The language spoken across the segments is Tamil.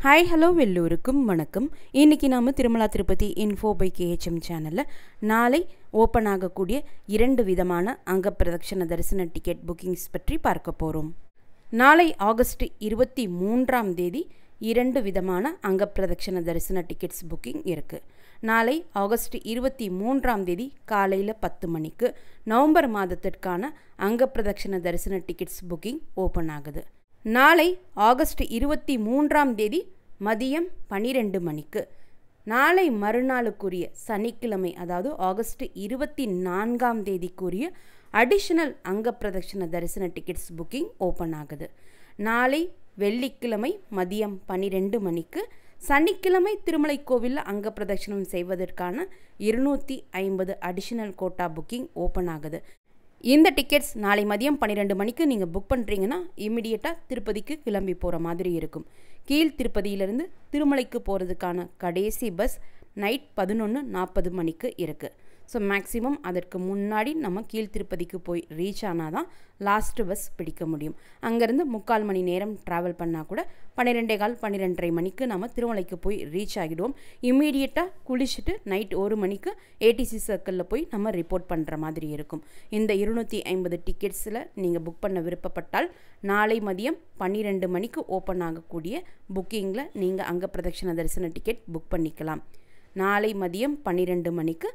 ஹாய் ஹலோ எல்லோருக்கும் வணக்கம். இன்றைக்கி நாம் திருமலா திருப்பதி இன்ஃபோ பை கேஹெச்எம் சேனலில் நாளை ஓப்பன் ஆகக்கூடிய 2 விதமான அங்க பிரதட்சண தரிசன டிக்கெட் புக்கிங்ஸ் பற்றி பார்க்க போகிறோம். நாளை ஆகஸ்ட் 23ஆம் தேதி 2 விதமான அங்க பிரதட்சண தரிசன டிக்கெட்ஸ் புக்கிங் இருக்குது. நாளை ஆகஸ்ட் 23ஆம் தேதி காலையில் 10 மணிக்கு நவம்பர் மாதத்திற்கான அங்க பிரதட்சண தரிசன டிக்கெட்ஸ் புக்கிங் ஓப்பன் ஆகுது. நாளை ஆகஸ்ட் 23ஆம் தேதி மதியம் 12 மணிக்கு நாளை மறுநாளுக்குரிய சனிக்கிழமை, அதாவது ஆகஸ்ட் 24ஆம் தேதிக்குரிய அடிஷனல் அங்க பிரதட்சண தரிசன டிக்கெட்ஸ் புக்கிங் ஓப்பன் ஆகுது. நாளை வெள்ளிக்கிழமை மதியம் 12 மணிக்கு சனிக்கிழமை திருமலை கோவிலில் அங்க பிரதட்சணம் செய்வதற்கான 250 அடிஷனல் கோட்டா புக்கிங் ஓப்பன் ஆகுது. இந்த டிக்கெட்ஸ் நாளை மதியம் 12 மணிக்கு நீங்கள் புக் பண்ணுறீங்கன்னா இம்மிடியட்டாக திருப்பதிக்கு கிளம்பி போகிற மாதிரி இருக்கும். கீழ் திருப்பதியிலிருந்து திருமலைக்கு போகிறதுக்கான கடைசி பஸ் நைட் 11:40 மணிக்கு இருக்குது. ஸோ மேக்ஸிமம் அதற்கு முன்னாடி நம்ம கீழ் திருப்பதிக்கு போய் ரீச் ஆனால் தான் லாஸ்ட்டு பஸ் பிடிக்க முடியும். அங்கேருந்து 3/4 மணி நேரம் ட்ராவல் பண்ணால் கூட 12:15 12:30 மணிக்கு நம்ம திருமலைக்கு போய் ரீச் ஆகிடுவோம். இம்மீடியட்டாக குளிச்சுட்டு நைட் 1 மணிக்கு ஏடிசி சர்க்கிளில் போய் நம்ம ரிப்போர்ட் பண்ணுற மாதிரி இருக்கும். இந்த 250 டிக்கெட்ஸில் நீங்கள் புக் பண்ண விருப்பப்பட்டால் நாளை மதியம் 12 மணிக்கு ஓப்பன் ஆகக்கூடிய புக்கிங்கில் நீங்கள் அங்க பிரதட்சண தரிசன டிக்கெட் புக் பண்ணிக்கலாம். நாளை மதியம் 12 மணிக்கு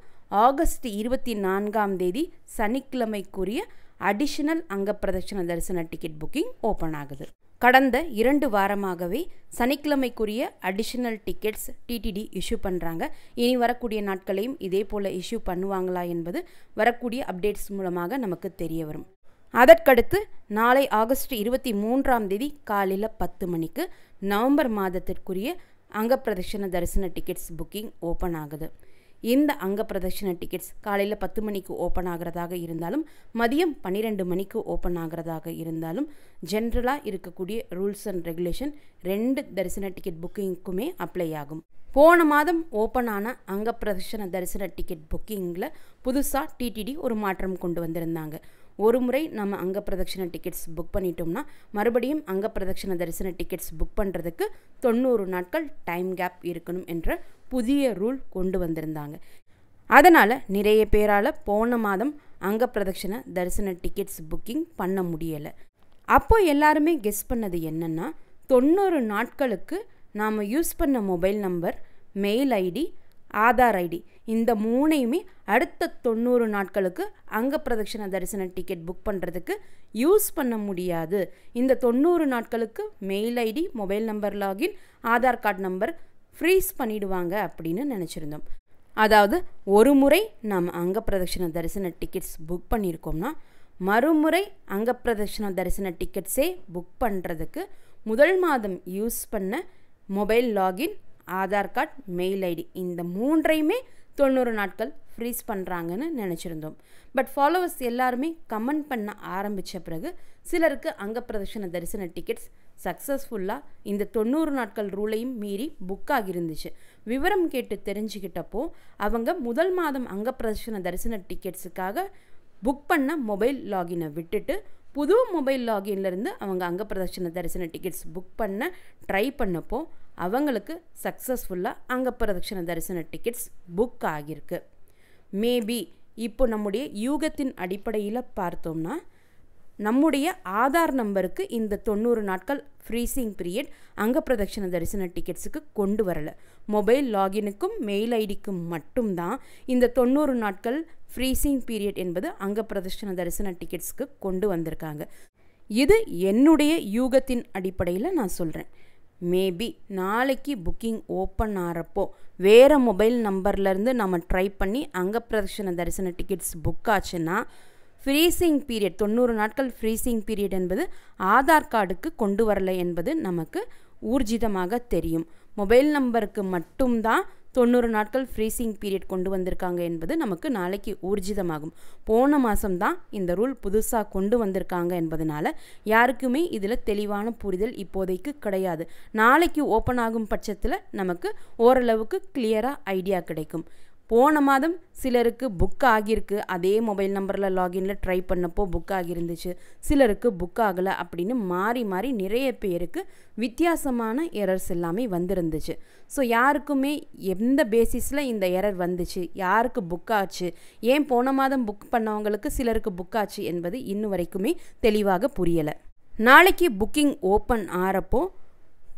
ஆகஸ்ட் 24ஆம் தேதி சனிக்கிழமைக்குரிய அடிஷனல் அங்க பிரதட்சண தரிசன டிக்கெட் புக்கிங் ஓப்பன் ஆகுது. கடந்த 2 வாரமாகவே சனிக்கிழமைக்குரிய அடிஷனல் டிக்கெட்ஸ் டிடிடி இஷ்யூ பண்ணுறாங்க. இனி வரக்கூடிய நாட்களையும் இதே போல் இஷ்யூ பண்ணுவாங்களா என்பது வரக்கூடிய அப்டேட்ஸ் மூலமாக நமக்கு தெரிய வரும். அதற்கடுத்து நாளை ஆகஸ்ட் 23ஆம் தேதி காலையில் 10 மணிக்கு நவம்பர் மாதத்திற்குரிய அங்க பிரதட்சண தரிசன டிக்கெட்ஸ் புக்கிங் ஓப்பன் ஆகுது. இந்த அங்க பிரதட்சண டிக்கெட்ஸ் காலையில் 10 மணிக்கு ஓப்பன் ஆகிறதாக இருந்தாலும் மதியம் 12 மணிக்கு ஓப்பன் ஆகிறதாக இருந்தாலும் ஜென்ரலாக இருக்கக்கூடிய ரூல்ஸ் அண்ட் ரெகுலேஷன் 2 தரிசன டிக்கெட் புக்கிங்க்குமே அப்ளை ஆகும். போன மாதம் ஓப்பன் ஆன அங்க பிரதட்சண தரிசன டிக்கெட் புக்கிங்கில் புதுசாக டிடிடி ஒரு மாற்றம் கொண்டு வந்திருந்தாங்க. ஒரு முறை நம்ம அங்க பிரதட்சண டிக்கெட்ஸ் புக் பண்ணிட்டோம்னா மறுபடியும் அங்க பிரதட்சண தரிசன டிக்கெட்ஸ் புக் பண்ணுறதுக்கு 90 நாட்கள் டைம் கேப் இருக்கணும் என்ற புதிய ரூல் கொண்டு வந்திருந்தாங்க. அதனால் நிறைய பேரால் போன மாதம் அங்க பிரதட்சண தரிசன டிக்கெட்ஸ் புக்கிங் பண்ண முடியலை. அப்போ எல்லாருமே கெஸ் பண்ணது என்னென்னா 90 நாட்களுக்கு நாம் யூஸ் பண்ண mobile number, mail ID, Aadhaar ID இந்த 3ஐயுமே அடுத்த 90 நாட்களுக்கு அங்க பிரதட்சண தரிசன டிக்கெட் புக் பண்ணுறதுக்கு யூஸ் பண்ண முடியாது. இந்த 90 நாட்களுக்கு mail ID, mobile number login, Aadhaar card number freeze பண்ணிடுவாங்க அப்படின்னு நினச்சிருந்தோம். அதாவது ஒரு முறை நாம் அங்க பிரதட்சண தரிசன டிக்கெட்ஸ் புக் பண்ணியிருக்கோம்னா மறுமுறை அங்க பிரதட்சண தரிசன டிக்கெட்ஸே புக் பண்ணுறதுக்கு முதல் மாதம் யூஸ் பண்ண mobile login, Aadhaar card, mail ID இந்த 3ஐயுமே 90 நாட்கள் ஃப்ரீஸ் பண்ணுறாங்கன்னு நினச்சிருந்தோம். பட் ஃபாலோவர்ஸ் எல்லாருமே கமெண்ட் பண்ண ஆரம்பித்த பிறகு சிலருக்கு அங்க பிரதட்சண தரிசன டிக்கெட்ஸ் சக்ஸஸ்ஃபுல்லாக இந்த 90 நாட்கள் ரூலையும் மீறி புக் ஆகியிருந்துச்சு. விவரம் கேட்டு தெரிஞ்சுக்கிட்டப்போ அவங்க முதல் மாதம் அங்க பிரதட்சண தரிசன டிக்கெட்ஸுக்காக புக் பண்ண மொபைல் லாகினை விட்டுட்டு புது மொபைல் லாகின்லேருந்து அவங்க அங்க பிரதட்சண தரிசன டிக்கெட்ஸ் புக் பண்ண ட்ரை பண்ணப்போ அவங்களுக்கு சக்ஸஸ்ஃபுல்லாக அங்க பிரதட்சண தரிசன டிக்கெட்ஸ் புக் ஆகியிருக்கு. மேபி இப்போ நம்முடைய யூகத்தின் அடிப்படையில் பார்த்தோம்னா நம்முடைய ஆதார் நம்பருக்கு இந்த 90 நாட்கள் ஃப்ரீசிங் பீரியட் அங்க பிரதட்சண தரிசன டிக்கெட்ஸுக்கு கொண்டு வரலை. மொபைல் லாகினுக்கும் மெயில் ஐடிக்கும் மட்டும்தான் இந்த 90 நாட்கள் ஃப்ரீசிங் பீரியட் என்பது அங்க பிரதட்சண தரிசன டிக்கெட்ஸ்க்கு கொண்டு வந்திருக்காங்க. இது என்னுடைய யூகத்தின் அடிப்படையில் நான் சொல்கிறேன். மேபி நாளைக்கு புக்கிங் ஓப்பன் ஆகிறப்போ வேறு மொபைல் நம்பர்லேருந்து நம்ம ட்ரை பண்ணி அங்க பிரதட்சண தரிசன டிக்கெட்ஸ் புக் ஆச்சுன்னா ஃப்ரீசிங் பீரியட் 90 நாட்கள் ஃப்ரீசிங் பீரியட் என்பது ஆதார் கார்டுக்கு கொண்டு வரலை என்பது நமக்கு ஊர்ஜிதமாக தெரியும். மொபைல் நம்பருக்கு மட்டும்தான் 90 நாட்கள் ஃப்ரீசிங் பீரியட் கொண்டு வந்திருக்காங்க என்பது நமக்கு நாளைக்கு ஊர்ஜிதமாகும். போன மாதம்தான் இந்த ரூல் புதுசாக கொண்டு வந்திருக்காங்க என்பதனால யாருக்குமே இதில் தெளிவான புரிதல் இப்போதைக்கு கிடையாது. நாளைக்கு ஓப்பன் ஆகும் பட்சத்தில் நமக்கு ஓரளவுக்கு கிளியராக ஐடியா கிடைக்கும். போன மாதம் சிலருக்கு புக் ஆகியிருக்கு, அதே மொபைல் நம்பரில் லாகினில் ட்ரை பண்ணப்போ புக் ஆகியிருந்துச்சு, சிலருக்கு புக் ஆகலை அப்படின்னு மாறி மாறி நிறைய பேருக்கு வித்தியாசமான எரர்ஸ் எல்லாமே வந்திருந்துச்சு. ஸோ யாருக்குமே எந்த பேசிஸில் இந்த எரர் வந்துச்சு, யாருக்கு புக் ஆச்சு, ஏன் போன மாதம் புக் பண்ணவங்களுக்கு சிலருக்கு புக் ஆச்சு என்பது இன்னும் வரைக்குமே தெளிவாக புரியலை. நாளைக்கு புக்கிங் ஓப்பன் ஆகிறப்போ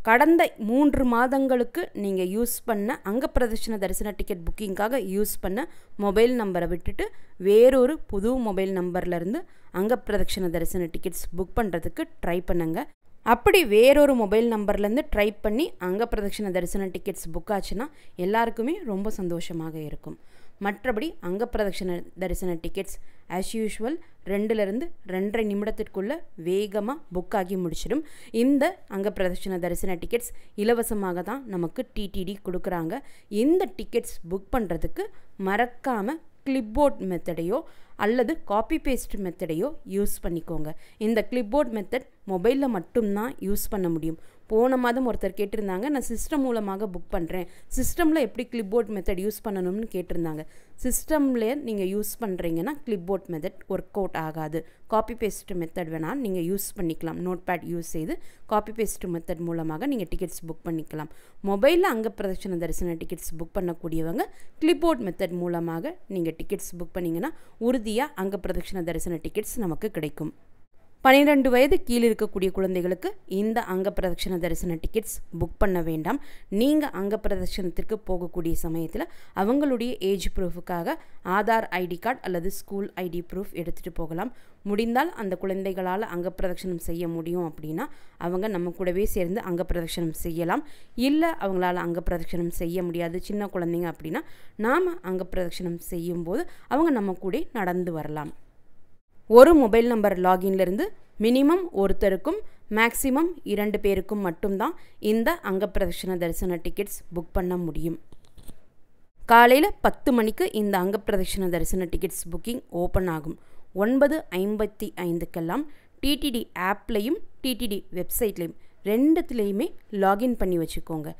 கடந்த 3 மாதங்களுக்கு நீங்கள் யூஸ் பண்ண அங்கப்பிரதட்சண தரிசன டிக்கெட் புக்கிங்காக யூஸ் பண்ண மொபைல் நம்பரை விட்டுட்டு வேறொரு புது மொபைல் நம்பர்லேருந்து அங்கப்பிரதட்சண தரிசன டிக்கெட்ஸ் புக் பண்ணுறதுக்கு ட்ரை பண்ணுங்கள். அப்படி வேறொரு மொபைல் நம்பர்லேருந்து ட்ரை பண்ணி அங்கப்பிரதட்சண தரிசன டிக்கெட்ஸ் புக் ஆச்சுன்னா எல்லாருக்குமே ரொம்ப சந்தோஷமாக இருக்கும். மற்றபடி அங்கப்பிரதட்சண தரிசன டிக்கெட்ஸ் ஆஸ் யூஷுவல் 2லிருந்து 2.5 நிமிடத்திற்குள்ளே வேகமாக புக் ஆகி முடிச்சிடும். இந்த அங்கப்பிரதட்சண தரிசன டிக்கெட்ஸ் இலவசமாக தான் நமக்கு டிடிடி கொடுக்குறாங்க. இந்த டிக்கெட்ஸ் புக் பண்ணுறதுக்கு மறக்காமல் கிளிப்போர்ட் மெத்தடையோ அல்லது காப்பி பேஸ்ட் மெத்தடையோ யூஸ் பண்ணிக்கோங்க. இந்த கிளிப்போர்ட் மெத்தட் மொபைலில் மட்டும்தான் யூஸ் பண்ண முடியும். போன மாதம் ஒருத்தர் கேட்டிருந்தாங்க, நான் சிஸ்டம் மூலமாக புக் பண்ணுறேன், சிஸ்டமில் எப்படி கிளிப்போர்ட் மெத்தட் யூஸ் பண்ணணும்னு கேட்டிருந்தாங்க. சிஸ்டமில் நீங்கள் யூஸ் பண்ணுறீங்கன்னா கிளிப்போர்ட் மெத்தட் ஒர்க் அவுட் ஆகாது. காப்பி பேஸ்ட் மெத்தட் வேணால் நீங்கள் யூஸ் பண்ணிக்கலாம். நோட் பேட் யூஸ் செய்து காப்பி பேஸ்ட் மெத்தட் மூலமாக நீங்கள் டிக்கெட்ஸ் புக் பண்ணிக்கலாம். மொபைலில் அங்கப்பிரதட்சண தரிசன டிக்கெட்ஸ் புக் பண்ணக்கூடியவங்க கிளிப்போர்ட் மெத்தட் மூலமாக நீங்கள் டிக்கெட்ஸ் புக் பண்ணிங்கன்னா உறுதியாக அங்கப்பிரதட்சண தரிசன டிக்கெட்ஸ் நமக்கு கிடைக்கும். 12 வயது கீழே இருக்கக்கூடிய குழந்தைகளுக்கு இந்த அங்கப்பிரதட்சண தரிசன டிக்கெட்ஸ் புக் பண்ண வேண்டாம். நீங்கள் அங்கப்பிரதட்சணத்திற்கு போகக்கூடிய சமயத்தில் அவங்களுடைய ஏஜ் ப்ரூஃபுக்காக ஆதார் ஐடி கார்டு அல்லது ஸ்கூல் ஐடி ப்ரூஃப் எடுத்துகிட்டு போகலாம். முடிந்தால் அந்த குழந்தைகளால் அங்கப்பிரதட்சணம் செய்ய முடியும் அப்படின்னா அவங்க நம்ம கூடவே சேர்ந்து அங்கப்பிரதட்சணம் செய்யலாம். இல்லை அவங்களால அங்கப்பிரதட்சணம் செய்ய முடியாது, சின்ன குழந்தைங்க அப்படின்னா நாம் அங்கப்பிரதட்சணம் செய்யும்போது அவங்க நம்ம கூட நடந்து வரலாம். ஒரு மொபைல் நம்பர் லாகின்லேருந்து மினிமம் ஒருத்தருக்கும் மேக்ஸிமம் 2 பேருக்கும் மட்டும்தான் இந்த அங்கப்பிரதட்சண தரிசன டிக்கெட்ஸ் புக் பண்ண முடியும். காலையில் 10 மணிக்கு இந்த அங்கப்பிரதட்சண தரிசன டிக்கெட்ஸ் புக்கிங் ஓப்பன் ஆகும். 9:55க்கெல்லாம் டிடிடி ஆப்லையும் டிடிடி வெப்சைட்லேயும் 2த்துலேயுமே லாகின் பண்ணி வச்சுக்கோங்க.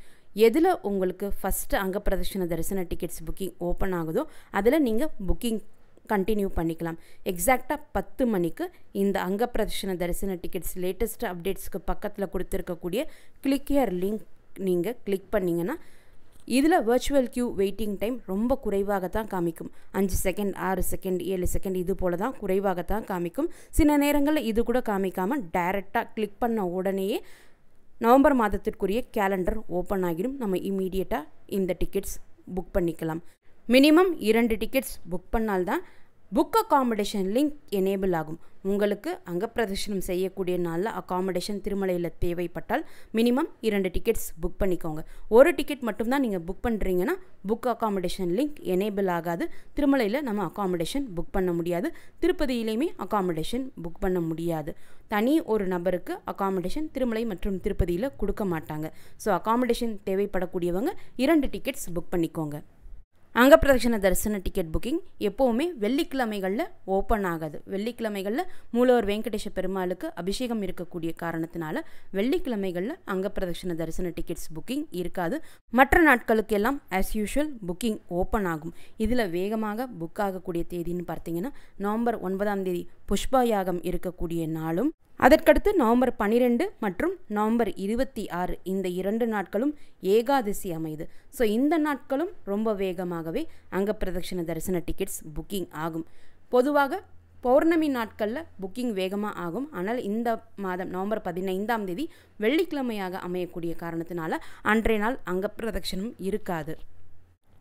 எதில் உங்களுக்கு ஃபஸ்ட்டு அங்கப்பிரதட்சண தரிசன டிக்கெட்ஸ் புக்கிங் ஓப்பன் ஆகுதோ அதில் நீங்கள் புக்கிங் கண்டினியூ பண்ணிக்கலாம். எக்ஸாக்டாக 10 மணிக்கு இந்த அங்கப்பிரதட்சண தரிசன டிக்கெட்ஸ் லேட்டஸ்ட் அப்டேட்ஸ்க்கு பக்கத்தில் கொடுத்துருக்கக்கூடிய கிளிக் ஹியர் லிங்க் நீங்கள் கிளிக் பண்ணிங்கன்னா இதில் வர்ச்சுவல் கியூ வெயிட்டிங் டைம் ரொம்ப குறைவாகத்தான் காமிக்கும். 5 செகண்ட், 6 செகண்ட், 7 செகண்ட் இது போல தான் குறைவாகத்தான் காமிக்கும். சில நேரங்களில் இது கூட காமிக்காமல் டைரெக்டாக கிளிக் பண்ண உடனேயே நவம்பர் மாதத்திற்குரிய கேலண்டர் ஓப்பன் ஆகிடும். நம்ம இமீடியட்டாக இந்த டிக்கெட்ஸ் புக் பண்ணிக்கலாம். மினிமம் 2 டிக்கெட்ஸ் புக் பண்ணால்தான் புக் அகாமடேஷன் லிங்க் எனேபிள் ஆகும். உங்களுக்கு அங்கப்பிரதட்சணம் செய்யக்கூடிய நாளில் அகாமடேஷன் திருமலையில் தேவைப்பட்டால் மினிமம் 2 டிக்கெட்ஸ் புக் பண்ணிக்கோங்க. ஒரு டிக்கெட் மட்டும்தான் நீங்கள் புக் பண்ணுறீங்கன்னா புக் அகாமடேஷன் லிங்க் எனேபிள் ஆகாது. திருமலையில் நம்ம அகாமடேஷன் புக் பண்ண முடியாது, திருப்பதியிலையுமே அகாமடேஷன் புக் பண்ண முடியாது. தனி ஒரு நபருக்கு அகாமடேஷன் திருமலை மற்றும் திருப்பதியில் கொடுக்க மாட்டாங்க. ஸோ அகாமடேஷன் தேவைப்படக்கூடியவங்க 2 டிக்கெட்ஸ் புக் பண்ணிக்கோங்க. அங்கப்பிரதட்சண தரிசன டிக்கெட் புக்கிங் எப்போவுமே வெள்ளிக்கிழமைகளில் ஓப்பன் ஆகாது. வெள்ளிக்கிழமைகளில் மூலவர் வெங்கடேஷ பெருமாளுக்கு அபிஷேகம் இருக்கக்கூடிய காரணத்தினால வெள்ளிக்கிழமைகளில் அங்கப்பிரதட்சண தரிசன டிக்கெட்ஸ் புக்கிங் இருக்காது. மற்ற நாட்களுக்கெல்லாம் ஆஸ் யூஷுவல் புக்கிங் ஓப்பன் ஆகும். இதில் வேகமாக புக் ஆகக்கூடிய தேதின்னு பார்த்தீங்கன்னா நவம்பர் 9ஆம் தேதி புஷ்பா யாகம் இருக்கக்கூடிய நாளும், அதற்கடுத்து நவம்பர் 12 மற்றும் நவம்பர் 26 இந்த 2 நாட்களும் ஏகாதசி அமைது. ஸோ இந்த நாட்களும் ரொம்ப வேகமாகவே அங்கப்பிரதட்சண தரிசன டிக்கெட்ஸ் புக்கிங் ஆகும். பொதுவாக பௌர்ணமி நாட்களில் புக்கிங் வேகமாக ஆகும். ஆனால் இந்த மாதம் நவம்பர் 15ஆம் தேதி வெள்ளிக்கிழமையாக அமையக்கூடிய காரணத்தினால அன்றைய நாள் அங்கப்பிரதட்சணம் இருக்காது.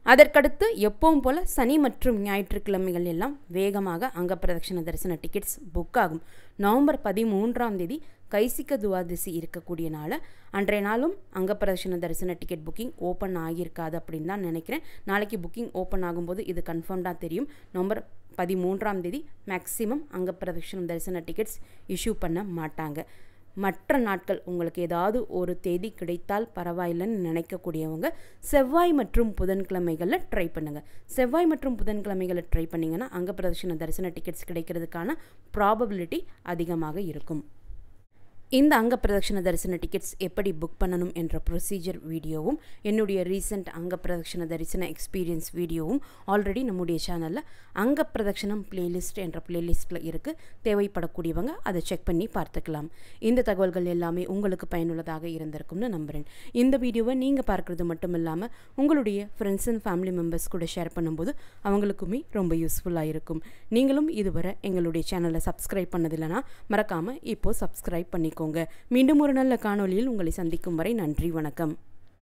அதற்கடுத்து எப்பவும் போல் சனி மற்றும் ஞாயிற்றுக்கிழமைகள் எல்லாம் வேகமாக அங்கப்பிரதட்சண தரிசன டிக்கெட்ஸ் புக் ஆகும். நவம்பர் 13ஆம் தேதி கைசிக்க துவாதசி இருக்கக்கூடிய நாள், அன்றைய நாளும் அங்கப்பிரதட்சண தரிசன டிக்கெட் புக்கிங் ஓப்பன் ஆகியிருக்காது அப்படின்னு தான் நினைக்கிறேன். நாளைக்கு புக்கிங் ஓப்பன் ஆகும்போது இது கன்ஃபார்ம்டாக தெரியும். நவம்பர் 13ஆம் தேதி மேக்ஸிமம் அங்கப்பிரதட்சண தரிசன டிக்கெட்ஸ் இஷ்யூ பண்ண மாட்டாங்க. மற்ற நாட்கள் உங்களுக்கு ஏதாவது ஒரு தேதி கிடைத்தால் பரவாயில்லைன்னு நினைக்கக்கூடியவங்க செவ்வாய் மற்றும் புதன்கிழமைகளில் ட்ரை பண்ணுங்கள். செவ்வாய் மற்றும் புதன்கிழமைகளில் ட்ரை பண்ணிங்கன்னா அங்கப்பிரதட்சண தரிசன டிக்கெட்ஸ் கிடைக்கிறதுக்கான ப்ராபபிலிட்டி அதிகமாக இருக்கும். இந்த அங்க பிரதட்சண தரிசன டிக்கெட்ஸ் எப்படி புக் பண்ணணும் என்ற ப்ரொசீஜர் வீடியோவும் என்னுடைய ரீசெண்ட் அங்க பிரதட்சண தரிசன எக்ஸ்பீரியன்ஸ் வீடியோவும் ஆல்ரெடி நம்முடைய சேனலில் அங்க பிரதட்சணம் பிளேலிஸ்ட் என்ற பிளேலிஸ்ட்டில் இருக்குது. தேவைப்படக்கூடியவங்க அதை செக் பண்ணி பார்த்துக்கலாம். இந்த தகவல்கள் எல்லாமே உங்களுக்கு பயனுள்ளதாக இருந்திருக்கும்னு நம்புகிறேன். இந்த வீடியோவை நீங்கள் பார்க்குறது மட்டும் இல்லாமல் உங்களுடைய ஃப்ரெண்ட்ஸ் அண்ட் ஃபேமிலி மெம்பர்ஸ் கூட ஷேர் பண்ணும்போது அவங்களுக்குமே ரொம்ப யூஸ்ஃபுல்லாக இருக்கும். நீங்களும் இதுவரை எங்களுடைய சேனலை சப்ஸ்கிரைப் பண்ணதில்லைனா மறக்காமல் இப்போது சப்ஸ்கிரைப் பண்ணிக்கோங்க. மீண்டும் ஒரு நல்ல காணொளியில் உங்களை சந்திக்கும் வரை நன்றி, வணக்கம்.